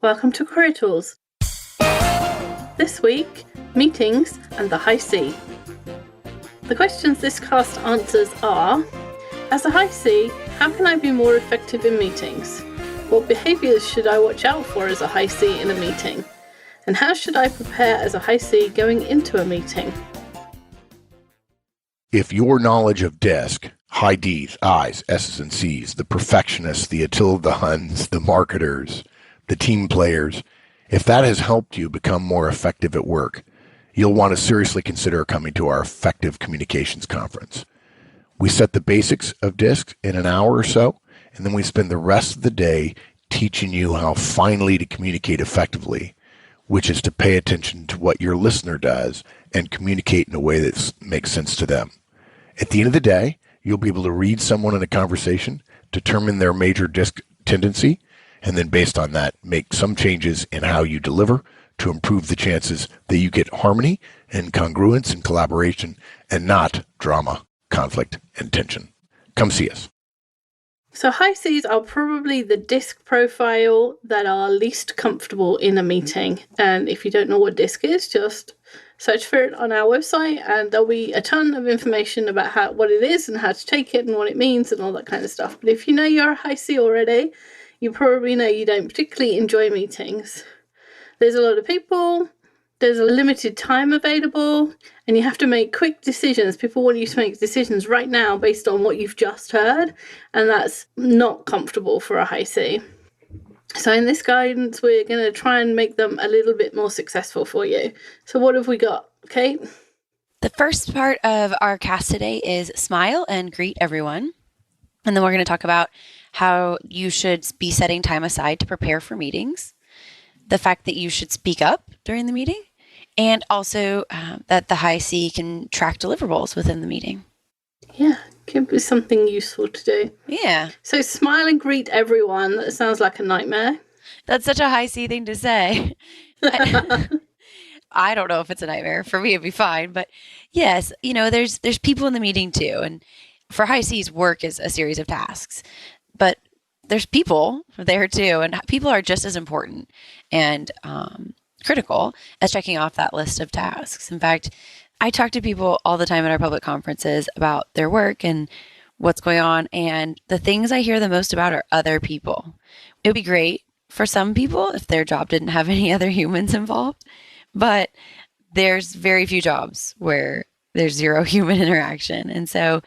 Welcome to Career Tools. This week, meetings and the high C. The questions this cast answers are: as a high C, how can I be more effective in meetings? What behaviours should I watch out for as a high C in a meeting? And how should I prepare as a high C going into a meeting? If your knowledge of DISC, high D's, I's, S's, and C's, the perfectionists, the Attila the Huns, the marketers, the team players, if that has helped you become more effective at work, you'll want to seriously consider coming to our Effective Communications Conference. We set the basics of DISC in an hour or so, and then we spend the rest of the day teaching you how finally to communicate effectively, which is to pay attention to what your listener does and communicate in a way that makes sense to them. At the end of the day, you'll be able to read someone in a conversation, determine their major DISC tendency, and then based on that, make some changes in how you deliver to improve the chances that you get harmony and congruence and collaboration and not drama, conflict, and tension. Come see us. So high Cs are probably the DISC profile that are least comfortable in a meeting. And if you don't know what DISC is, just search for it on our website and there'll be a ton of information about what it is and how to take it and what it means and all that kind of stuff. But if you know you're a high C already, you probably know you don't particularly enjoy meetings. There's a lot of people, there's a limited time available, and you have to make quick decisions. People want you to make decisions right now based on what you've just heard, and that's not comfortable for a high C. So in this guidance, we're going to try and make them a little bit more successful for you. So what have we got, Kate? The first part of our cast today is smile and greet everyone. And then we're going to talk about how you should be setting time aside to prepare for meetings, the fact that you should speak up during the meeting, and also that the high C can track deliverables within the meeting. Yeah, could be something useful to do. Yeah. So smile and greet everyone. That sounds like a nightmare. That's such a high C thing to say. I don't know if it's a nightmare. For me, it'd be fine. But yes, there's people in the meeting too. And for high C's, work is a series of tasks. But there's people there too. And people are just as important and critical as checking off that list of tasks. In fact, I talk to people all the time at our public conferences about their work and what's going on. And the things I hear the most about are other people. It would be great for some people if their job didn't have any other humans involved. But there's very few jobs where there's zero human interaction. And so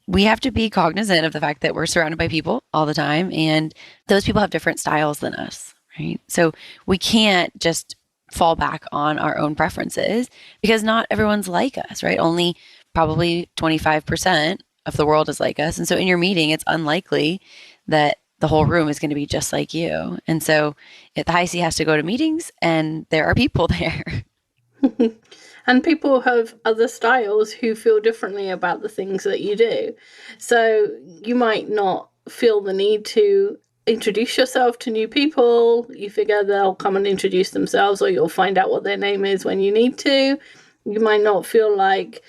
we have to be cognizant of the fact that we're surrounded by people all the time. And those people have different styles than us, right? So we can't just fall back on our own preferences because not everyone's like us, right? Only probably 25% of the world is like us. And so in your meeting, it's unlikely that the whole room is going to be just like you. And so the high C has to go to meetings and there are people there. And people have other styles who feel differently about the things that you do. So you might not feel the need to introduce yourself to new people. You figure they'll come and introduce themselves, or you'll find out what their name is when you need to. You might not feel like,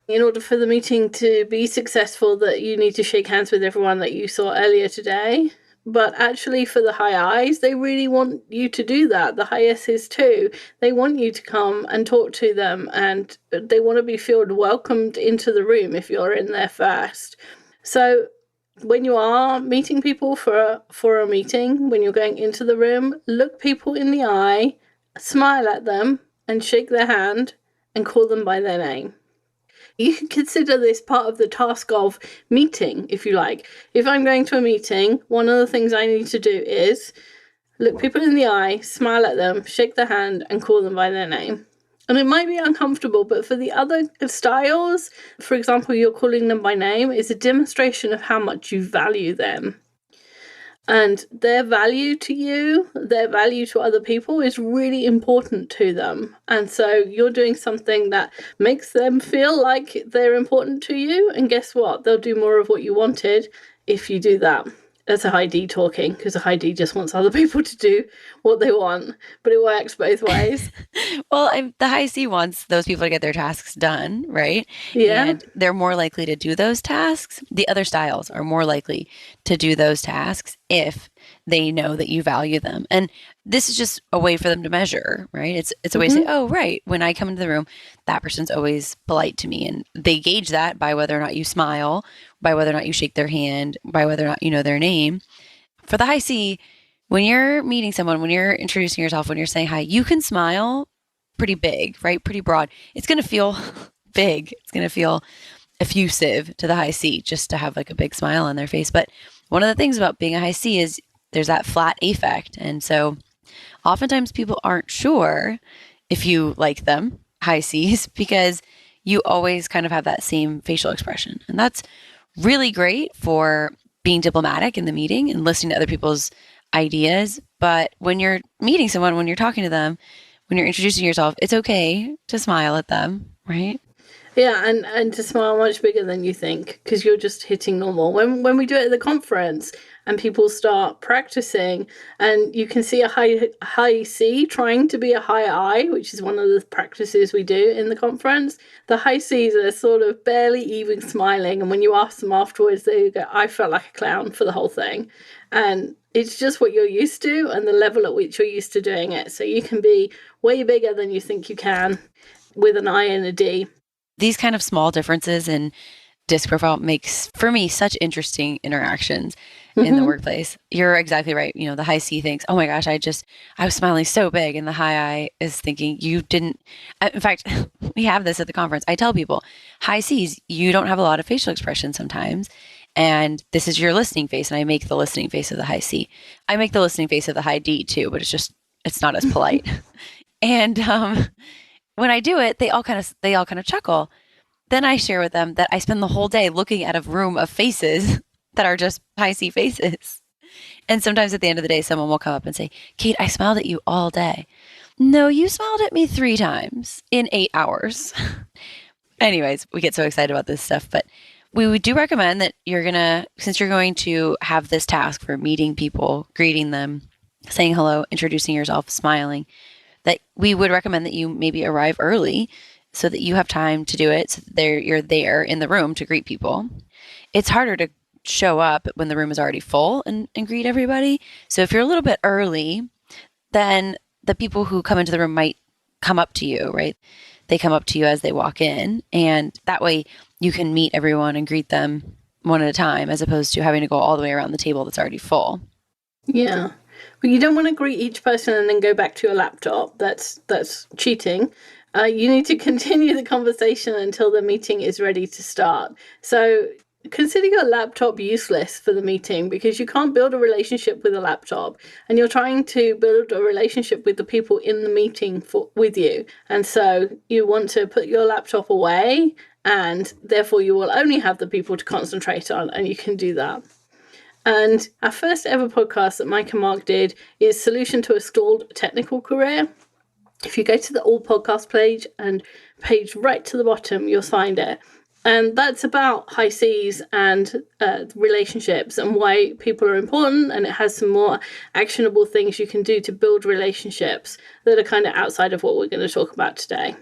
in order for the meeting to be successful, that you need to shake hands with everyone that you saw earlier today. But actually, for the high I's, they really want you to do that. The high S's too. They want you to come and talk to them, and they want to be felt welcomed into the room if you're in there first. So when you are meeting people for a meeting, when you're going into the room, look people in the eye, smile at them, and shake their hand, and call them by their name. You can consider this part of the task of meeting, if you like. If I'm going to a meeting, one of the things I need to do is look people in the eye, smile at them, shake their hand, and call them by their name. And it might be uncomfortable, but for the other styles, for example, you're calling them by name, is a demonstration of how much you value them. And their value to you, their value to other people is really important to them. And so you're doing something that makes them feel like they're important to you. And guess what? They'll do more of what you wanted if you do that. That's a high D talking, because a high D just wants other people to do what they want, but it works both ways. Well, the high C wants those people to get their tasks done, right? Yeah. And they're more likely to do those tasks. The other styles are more likely to do those tasks if they know that you value them. And this is just a way for them to measure, right? It's a way to say, oh, right, when I come into the room, that person's always polite to me. And they gauge that by whether or not you smile, by whether or not you shake their hand, by whether or not you know their name. For the high C, when you're meeting someone, when you're introducing yourself, when you're saying hi, you can smile pretty big, right? Pretty broad. It's going to feel big. It's going to feel effusive to the high C just to have like a big smile on their face. But one of the things about being a high C is there's that flat affect. And so oftentimes people aren't sure if you like them, high Cs, because you always kind of have that same facial expression. And that's really great for being diplomatic in the meeting and listening to other people's ideas. But when you're meeting someone, when you're talking to them, when you're introducing yourself, it's okay to smile at them, right? Yeah, and to smile much bigger than you think, because you're just hitting normal. When we do it at the conference and people start practicing, and you can see a high C trying to be a high I, which is one of the practices we do in the conference. The high Cs are sort of barely even smiling, and when you ask them afterwards, they go, I felt like a clown for the whole thing. And it's just what you're used to and the level at which you're used to doing it. So you can be way bigger than you think you can with an I and a D. These kind of small differences in disc profile makes, for me, such interesting interactions in the workplace. You're exactly right. You know, the high C thinks, oh my gosh, I was smiling so big. And the high I is thinking, you didn't. In fact, we have this at the conference. I tell people, high Cs, you don't have a lot of facial expression sometimes. And this is your listening face. And I make the listening face of the high C. I make the listening face of the high D too, but it's not as polite. And when I do it, they all kind of chuckle. Then I share with them that I spend the whole day looking at a room of faces that are just high C faces. And sometimes at the end of the day, someone will come up and say, Kate, I smiled at you all day. No, you smiled at me 3 times in 8 hours. Anyways, we get so excited about this stuff, but we do recommend that since you're going to have this task for meeting people, greeting them, saying hello, introducing yourself, smiling, that we would recommend that you maybe arrive early so that you have time to do it. So that you're there in the room to greet people. It's harder to show up when the room is already full and greet everybody. So if you're a little bit early, then the people who come into the room might come up to you, right? They come up to you as they walk in, and that way you can meet everyone and greet them one at a time, as opposed to having to go all the way around the table that's already full. Yeah. But you don't want to greet each person and then go back to your laptop. That's cheating. You need to continue the conversation until the meeting is ready to start. So consider your laptop useless for the meeting, because you can't build a relationship with a laptop, and you're trying to build a relationship with the people in the meeting with you. And so you want to put your laptop away, and therefore you will only have the people to concentrate on, and you can do that. And our first ever podcast that Mike and Mark did is Solution to a Stalled Technical Career. If you go to the All Podcast page and page right to the bottom, you'll find it. And that's about high Cs and relationships and why people are important. And it has some more actionable things you can do to build relationships that are kind of outside of what we're going to talk about today.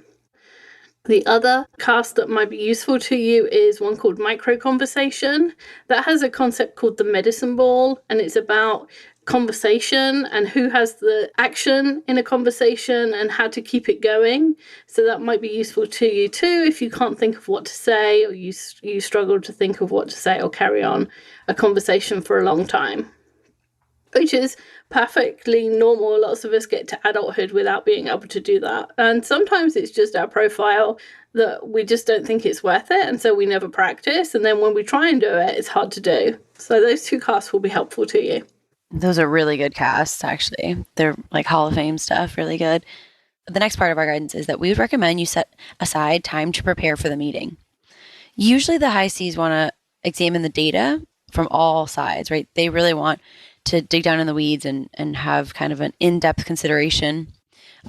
The other cast that might be useful to you is one called Micro Conversation. That has a concept called the medicine ball, and it's about conversation and who has the action in a conversation and how to keep it going. So that might be useful to you too if you can't think of what to say, or you struggle to think of what to say or carry on a conversation for a long time, which is perfectly normal. Lots of us get to adulthood without being able to do that. And sometimes it's just our profile that we just don't think it's worth it, and so we never practice. And then when we try and do it, it's hard to do. So those 2 casts will be helpful to you. Those are really good casts, actually. They're like Hall of Fame stuff, really good. The next part of our guidance is that we would recommend you set aside time to prepare for the meeting. Usually the high Cs want to examine the data from all sides, right? They really want to dig down in the weeds and have kind of an in-depth consideration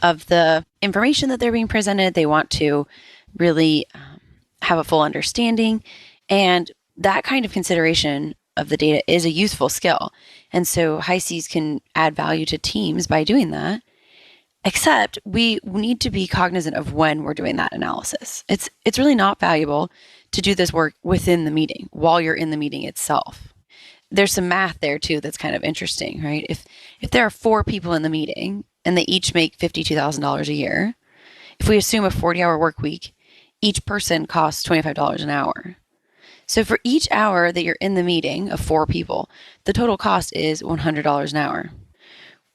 of the information that they're being presented. They want to really have a full understanding. And that kind of consideration of the data is a useful skill. And so high Cs can add value to teams by doing that. Except we need to be cognizant of when we're doing that analysis. It's really not valuable to do this work within the meeting, while you're in the meeting itself. There's some math there too that's kind of interesting, right? If there are 4 people in the meeting and they each make $52,000 a year, if we assume a 40-hour work week, each person costs $25 an hour. So for each hour that you're in the meeting of 4 people, the total cost is $100 an hour.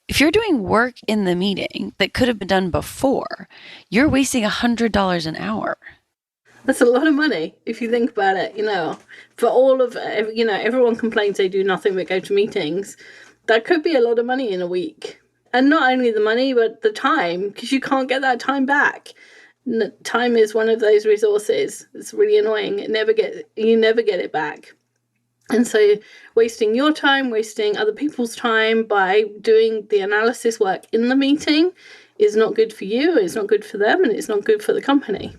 If you're doing work in the meeting that could have been done before, you're wasting $100 an hour. That's a lot of money if you think about it, for all of, everyone complains they do nothing but go to meetings. That could be a lot of money in a week. And not only the money, but the time, because you can't get that time back. Time is one of those resources. It's really annoying. You never get it back. And so wasting your time, wasting other people's time by doing the analysis work in the meeting is not good for you, it's not good for them, and it's not good for the company.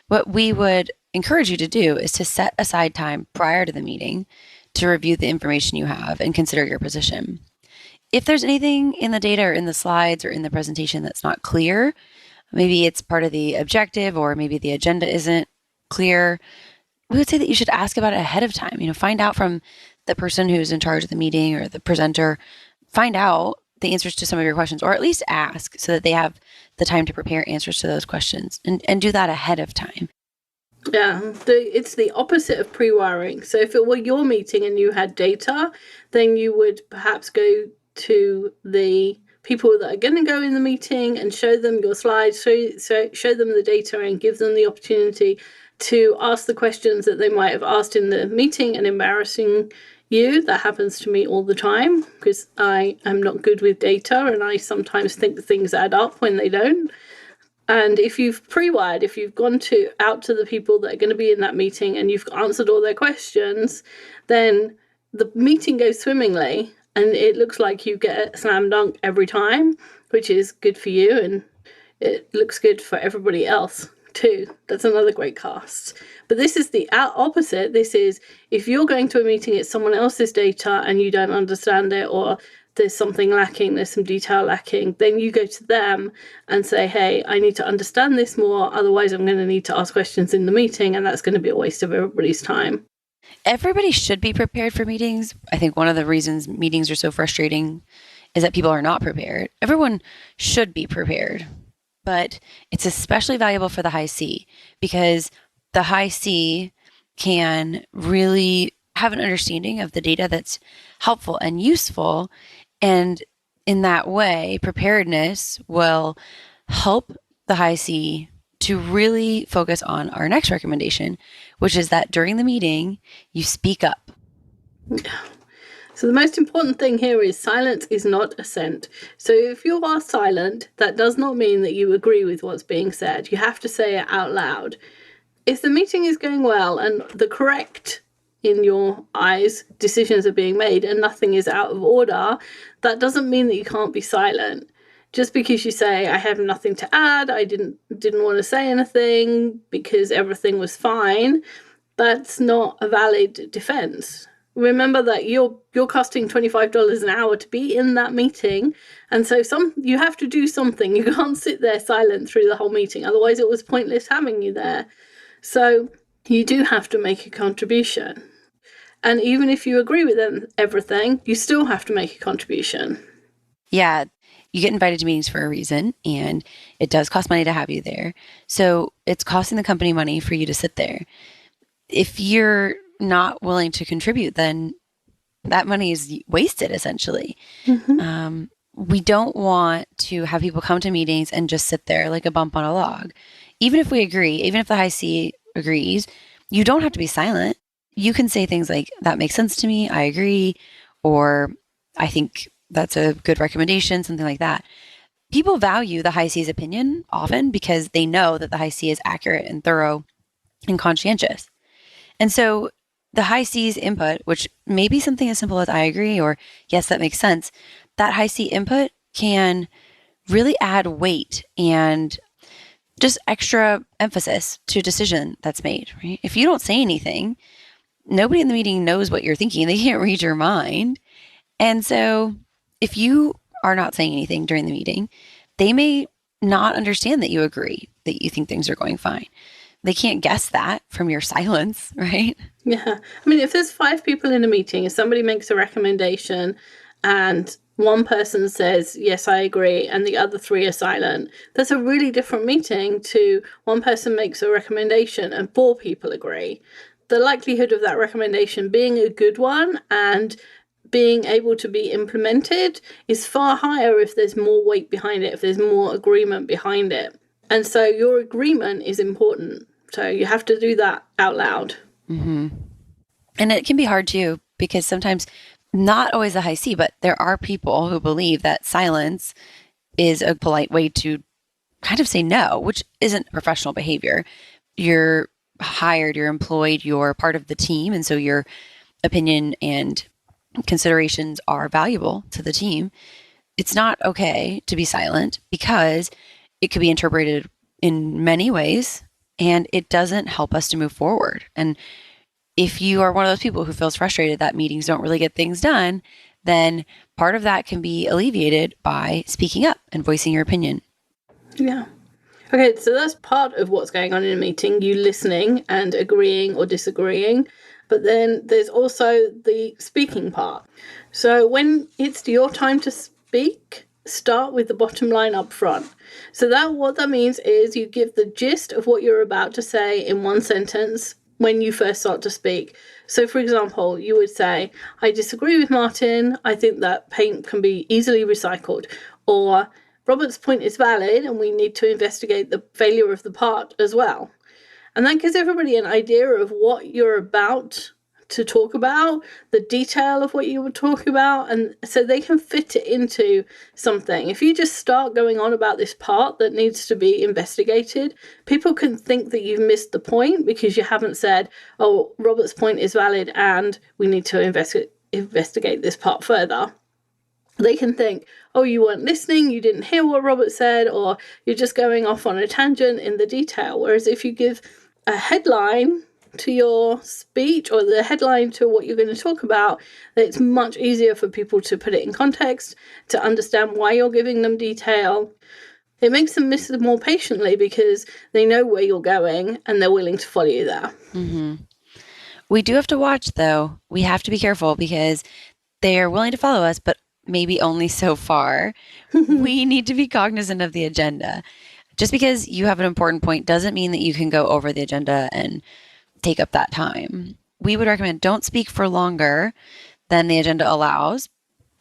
What we would encourage you to do is to set aside time prior to the meeting to review the information you have and consider your position. If there's anything in the data or in the slides or in the presentation that's not clear, maybe it's part of the objective or maybe the agenda isn't clear, we would say that you should ask about it ahead of time. Find out from the person who's in charge of the meeting or the presenter, find out the answers to some of your questions, or at least ask so that they have the time to prepare answers to those questions and do that ahead of time. Yeah, it's the opposite of pre-wiring. So if it were your meeting and you had data, then you would perhaps go to the people that are going to go in the meeting and show them your slides, show them the data and give them the opportunity to ask the questions that they might have asked in the meeting and embarrassing you. That happens to me all the time because I am not good with data and I sometimes think things add up when they don't. And if you've pre-wired, if you've gone out to the people that are going to be in that meeting and you've answered all their questions, then the meeting goes swimmingly and it looks like you get a slam dunk every time, which is good for you and it looks good for everybody else too. That's another great cost. But this is the opposite. This is if you're going to a meeting, it's someone else's data and you don't understand it, or there's something lacking, there's some detail lacking, then you go to them and say, hey, I need to understand this more, otherwise I'm going to need to ask questions in the meeting, and that's going to be a waste of everybody's time. Everybody should be prepared for meetings. I think one of the reasons meetings are so frustrating is that people are not prepared. Everyone should be prepared, but it's especially valuable for the high C because the high C can really have an understanding of the data that's helpful and useful. And in that way, preparedness will help the high C to really focus on our next recommendation, which is that during the meeting, you speak up. So the most important thing here is silence is not assent. So if you are silent, that does not mean that you agree with what's being said. You have to say it out loud. If the meeting is going well and the correct, in your eyes, decisions are being made and nothing is out of order, that doesn't mean that you can't be silent. Just because you say, I have nothing to add, I didn't want to say anything because everything was fine, that's not a valid defense. Remember that you're costing $25 an hour to be in that meeting, and so you have to do something. You can't sit there silent through the whole meeting, otherwise it was pointless having you there. So you do have to make a contribution. And even if you agree with everything, you still have to make a contribution. Yeah, you get invited to meetings for a reason, and it does cost money to have you there. So it's costing the company money for you to sit there. If you're not willing to contribute, then that money is wasted, essentially. Mm-hmm. We don't want to have people come to meetings and just sit there like a bump on a log. Even if we agree, even if the high C agrees, you don't have to be silent. You can say things like, that makes sense to me, I agree, or I think that's a good recommendation, something like that. People value the high C's opinion often because they know that the high C is accurate and thorough and conscientious. And so the high C's input, which may be something as simple as I agree or yes, that makes sense, that high C input can really add weight and just extra emphasis to a decision that's made, right? If you don't say anything, nobody in the meeting knows what you're thinking. They can't read your mind. And so if you are not saying anything during the meeting, they may not understand that you agree, that you think things are going fine. They can't guess that from your silence, right? Yeah. I mean, if there's 5 people in a meeting and somebody makes a recommendation and one person says, yes, I agree, and the other 3 are silent, that's a really different meeting to one person makes a recommendation and 4 people agree. The likelihood of that recommendation being a good one and being able to be implemented is far higher if there's more weight behind it, if there's more agreement behind it. And so your agreement is important. So you have to do that out loud. Mm-hmm. And it can be hard too, because sometimes, not always a high C, but there are people who believe that silence is a polite way to kind of say no, which isn't professional behavior. You're hired, you're employed, you're part of the team. And so your opinion and considerations are valuable to the team. It's not okay to be silent because it could be interpreted in many ways and it doesn't help us to move forward. And if you are one of those people who feels frustrated that meetings don't really get things done, then part of that can be alleviated by speaking up and voicing your opinion. Yeah. Okay, so that's part of what's going on in a meeting, you listening and agreeing or disagreeing. But then there's also the speaking part. So when it's your time to speak, start with the bottom line up front. So what that means is you give the gist of what you're about to say in one sentence when you first start to speak. So, for example, you would say, I disagree with Martin. I think that paint can be easily recycled. Or, Robert's point is valid and we need to investigate the failure of the part as well. And that gives everybody an idea of what you're about to talk about, the detail of what you were talking about, and so they can fit it into something. If you just start going on about this part that needs to be investigated, people can think that you've missed the point because you haven't said, oh, Robert's point is valid and we need to investigate this part further. They can think, oh, you weren't listening, you didn't hear what Robert said, or you're just going off on a tangent in the detail. Whereas if you give a headline to your speech or the headline to what you're going to talk about, it's much easier for people to put it in context, to understand why you're giving them detail. It makes them listen more patiently because they know where you're going and they're willing to follow you there. Mm-hmm. We do have to watch, though. We have to be careful because they are willing to follow us, but maybe only so far. We need to be cognizant of the agenda. Just because you have an important point doesn't mean that you can go over the agenda and take up that time. We would recommend don't speak for longer than the agenda allows,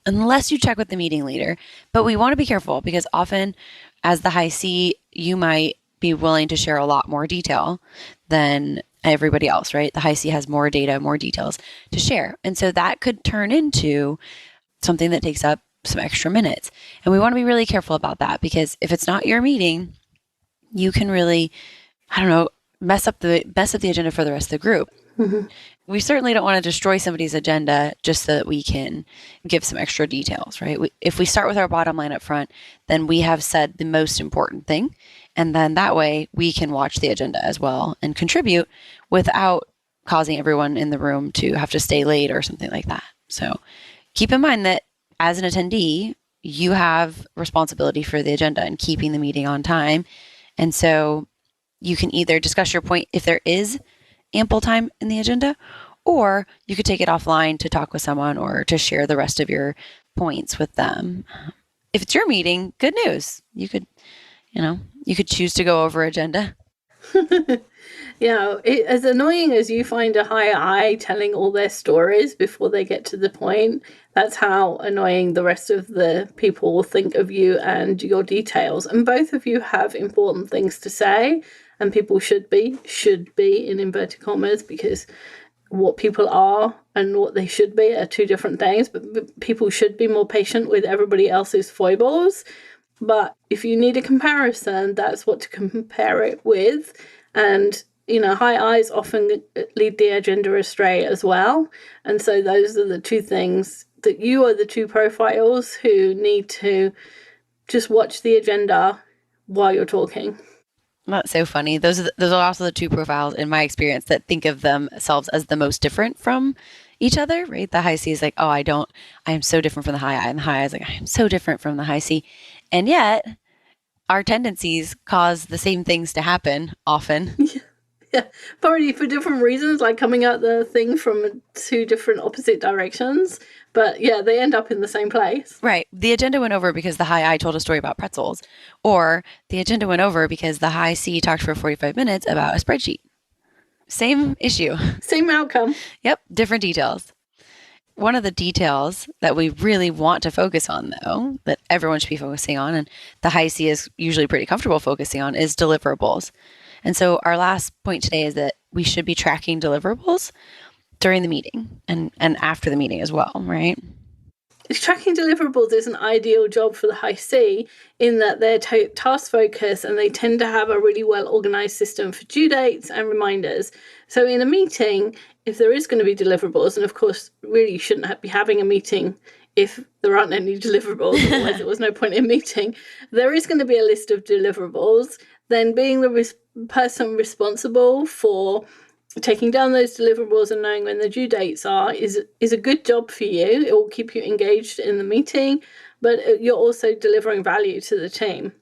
unless you check with the meeting leader. But we want to be careful because often as the high C, you might be willing to share a lot more detail than everybody else, right? The high C has more data, more details to share. And so that could turn into something that takes up some extra minutes. And we want to be really careful about that because if it's not your meeting, you can really, mess up the agenda for the rest of the group. Mm-hmm. We certainly don't want to destroy somebody's agenda just so that we can give some extra details, right? If we start with our bottom line up front, then we have said the most important thing. And then that way we can watch the agenda as well and contribute without causing everyone in the room to have to stay late or something like that. So keep in mind that as an attendee, you have responsibility for the agenda and keeping the meeting on time. And so you can either discuss your point if there is ample time in the agenda, or you could take it offline to talk with someone or to share the rest of your points with them. If it's your meeting, good news. You could choose to go over agenda. Yeah, as annoying as you find a high I telling all their stories before they get to the point, that's how annoying the rest of the people will think of you and your details. And both of you have important things to say, and people should be in inverted commas, because what people are and what they should be are two different things. But people should be more patient with everybody else's foibles. But if you need a comparison, that's what to compare it with. And high I's often lead the agenda astray as well. And so those are the two things that you are the two profiles who need to just watch the agenda while you're talking. That's so funny. Those are also the two profiles in my experience that think of themselves as the most different from each other, right? The high C is like, oh, I am so different from the high I. And the high I is like, I am so different from the high C. And yet our tendencies cause the same things to happen often. Yeah, probably for different reasons, like coming at the thing from two different opposite directions. But yeah, they end up in the same place. Right. The agenda went over because the high I told a story about pretzels, or the agenda went over because the high C talked for 45 minutes about a spreadsheet. Same issue. Same outcome. Yep. Different details. One of the details that we really want to focus on, though, that everyone should be focusing on, and the high C is usually pretty comfortable focusing on, is deliverables. And so our last point today is that we should be tracking deliverables during the meeting and after the meeting as well, right? Tracking deliverables is an ideal job for the high C in that they're task focused and they tend to have a really well organized system for due dates and reminders. So in a meeting, if there is going to be deliverables, and of course, really you shouldn't be having a meeting if there aren't any deliverables, otherwise there was no point in meeting, there is going to be a list of deliverables. Then being the person responsible for taking down those deliverables and knowing when the due dates are is a good job for you. It will keep you engaged in the meeting, but you're also delivering value to the team.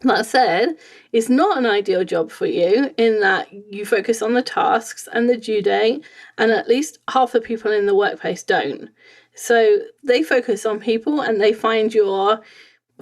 That said, it's not an ideal job for you in that you focus on the tasks and the due date, and at least half the people in the workplace don't. So they focus on people and they find your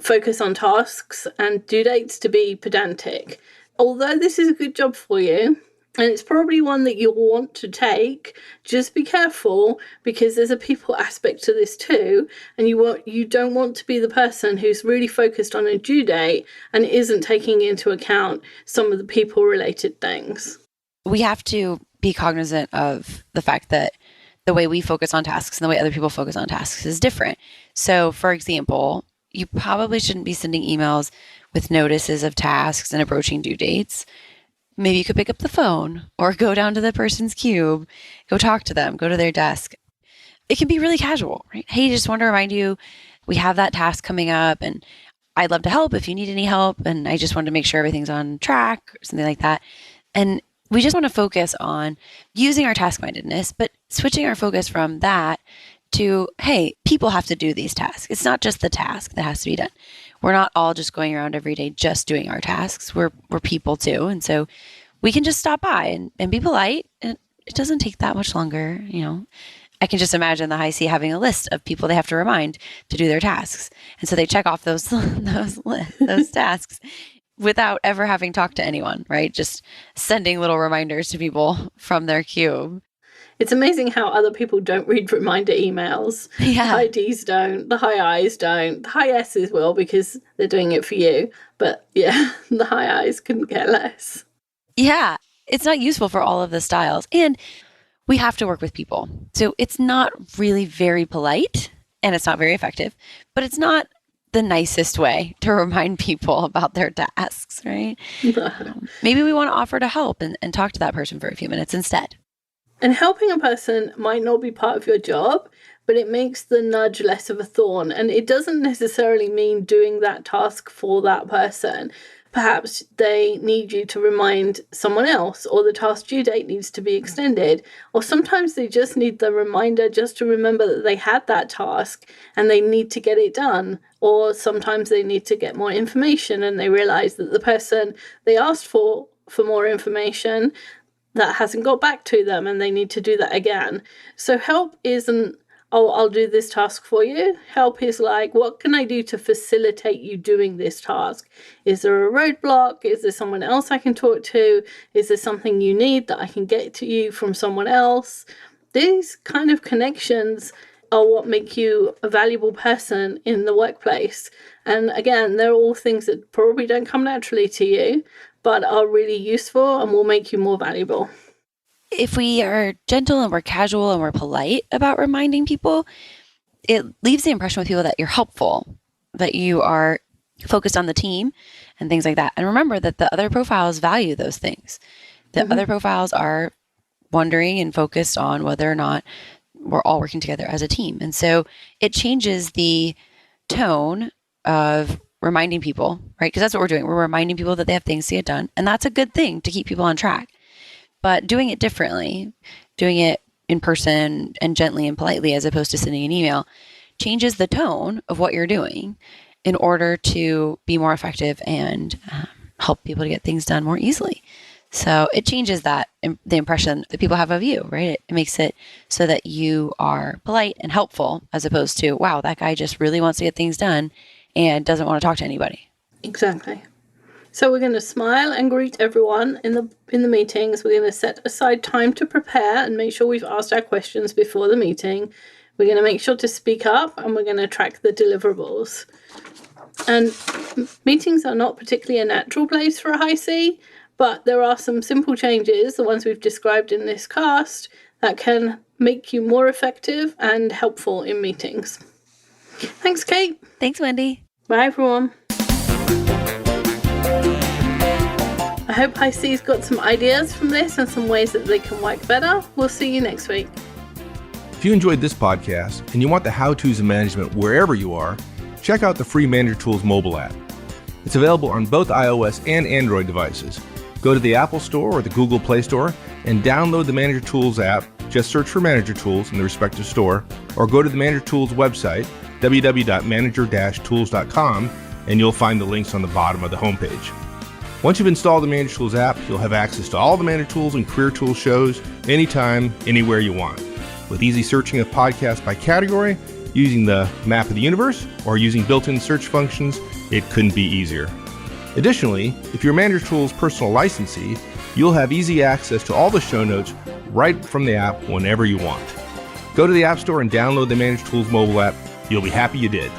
focus on tasks and due dates to be pedantic. Although this is a good job for you, and it's probably one that you'll want to take, just be careful because there's a people aspect to this too, and you don't want to be the person who's really focused on a due date and isn't taking into account some of the people-related things. We have to be cognizant of the fact that the way we focus on tasks and the way other people focus on tasks is different. So, for example, you probably shouldn't be sending emails with notices of tasks and approaching due dates. Maybe you could pick up the phone or go down to the person's cube, go talk to them, go to their desk. It can be really casual, right? Hey, just want to remind you, we have that task coming up and I'd love to help if you need any help. And I just wanted to make sure everything's on track or something like that. And we just want to focus on using our task-mindedness, but switching our focus from that to, hey, people have to do these tasks. It's not just the task that has to be done. We're not all just going around every day just doing our tasks. We're people too. And so we can just stop by and be polite. And it doesn't take that much longer. I can just imagine the high C having a list of people they have to remind to do their tasks. And so they check off those tasks without ever having talked to anyone, right? Just sending little reminders to people from their cube. It's amazing how other people don't read reminder emails. Yeah. The high Ds don't, the high Is don't, the high S's will because they're doing it for you. But yeah, the high Is couldn't care less. Yeah, it's not useful for all of the styles. And we have to work with people. So it's not really very polite and it's not very effective, but it's not the nicest way to remind people about their tasks, right? Maybe we want to offer to help and talk to that person for a few minutes instead. And helping a person might not be part of your job, but it makes the nudge less of a thorn. And it doesn't necessarily mean doing that task for that person. Perhaps they need you to remind someone else, or the task due date needs to be extended. Or sometimes they just need the reminder just to remember that they had that task and they need to get it done. Or sometimes they need to get more information and they realize that the person they asked for more information that hasn't got back to them and they need to do that again. So help isn't, oh, I'll do this task for you. Help is like, what can I do to facilitate you doing this task? Is there a roadblock? Is there someone else I can talk to? Is there something you need that I can get to you from someone else? These kind of connections are what make you a valuable person in the workplace. And again, they're all things that probably don't come naturally to you, but are really useful and will make you more valuable. If we are gentle and we're casual and we're polite about reminding people, it leaves the impression with people that you're helpful, that you are focused on the team and things like that. And remember that the other profiles value those things. The other profiles are wondering and focused on whether or not we're all working together as a team. And so it changes the tone of reminding people, right? Because that's what we're doing. We're reminding people that they have things to get done. And that's a good thing to keep people on track. But doing it differently, doing it in person and gently and politely as opposed to sending an email, changes the tone of what you're doing in order to be more effective and help people to get things done more easily. So it changes the impression that people have of you, right? It makes it so that you are polite and helpful as opposed to, wow, that guy just really wants to get things done and doesn't want to talk to anybody. Exactly. So we're going to smile and greet everyone in the meetings. We're going to set aside time to prepare and make sure we've asked our questions before the meeting. We're going to make sure to speak up, and we're going to track the deliverables. And meetings are not particularly a natural place for a high C, but there are some simple changes, the ones we've described in this cast, that can make you more effective and helpful in meetings. Thanks, Kate. Thanks, Wendy. Bye, everyone. I hope High C's got some ideas from this and some ways that they can work better. We'll see you next week. If you enjoyed this podcast and you want the how-tos of management wherever you are, check out the free Manager Tools mobile app. It's available on both iOS and Android devices. Go to the Apple Store or the Google Play Store and download the Manager Tools app. Just search for Manager Tools in the respective store, or go to the Manager Tools website, www.manager-tools.com, and you'll find the links on the bottom of the homepage. Once you've installed the Manager Tools app, you'll have access to all the Manager Tools and Career Tools shows anytime, anywhere you want. With easy searching of podcasts by category, using the map of the universe, or using built-in search functions, it couldn't be easier. Additionally, if you're a Manager Tools personal licensee, you'll have easy access to all the show notes right from the app whenever you want. Go to the App Store and download the Manager Tools mobile app. You'll be happy you did.